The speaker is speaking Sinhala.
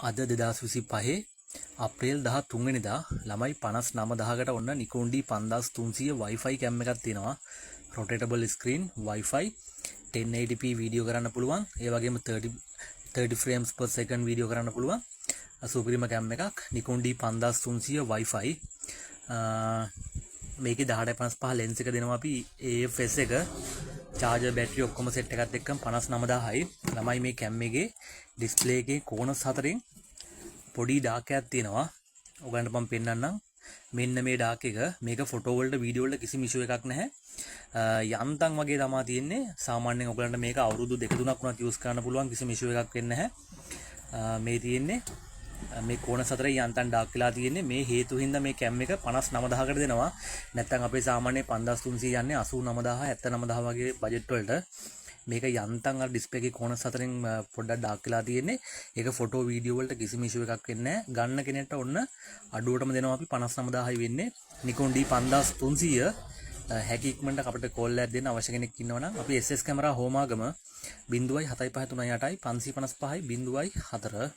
අද 2025 අප්‍රේල් 13 වෙනිදා ළමයි 59000කට ඔන්න Nikon D5300 Wi-Fi cam එකක් තියෙනවා. rotatable screen Wi-Fi 1080p video කරන්න පුළුවන්. ඒ වගේම 30 frames per second වීඩියෝ කරන්න පුළුවන්. සුපිරිම cam එකක් Nikon D5300 Wi-Fi. මේකේ 1855 lens එක දෙනවා අපි AFS එක. charger battery ඔක්කොම set එකත් එක්කම 59000යි. ළමයි මේ cam එකේ display එකේ corners හතරෙන් පොඩි dark එකක් තියෙනවා. ඔයගලන්ට මම පෙන්නන්නම්. මෙන්න මේ dark එක. මේක photo වලට video වලට කිසිම issue එකක් නැහැ. යන්තම් වගේ තමයි තියෙන්නේ. සාමාන්‍යයෙන් ඔයගලන්ට මේක අවුරුදු 2-3ක් වුණත් use කරන්න පුළුවන්. කිසිම issue එකක් වෙන්නේ නැහැ. මේ තියෙන්නේ මේ corners හතරේ යන්තම් dark වෙලා තියෙන්නේ. මේ හේතු හින්දා මේ cam එක 59000කට දෙනවා. නැත්නම් අපේ සාමාන්‍ය 5300 යන්නේ 89000 79000 වගේ budget වලට. මේක යන්තම් අර ඩිස්ප්ලේ එකේ corners හතරෙන් පොඩ්ඩක් ඩාර්ක් වෙලා තියෙන්නේ. ඒක ෆොටෝ වීඩියෝ වලට කිසිම ඉෂුව එකක් වෙන්නේ නැහැ. ගන්න කෙනෙක්ට ඔන්න අඩුවටම දෙනවා අපි 59000යි වෙන්නේ. Nikon D5300 හැකි ඉක්මනට අපිට කෝල් එකක් දෙන්න අවශ්‍ය කෙනෙක් ඉන්නවනම් අපි SS කැමරා හෝමාගම 0.75338 555 0.4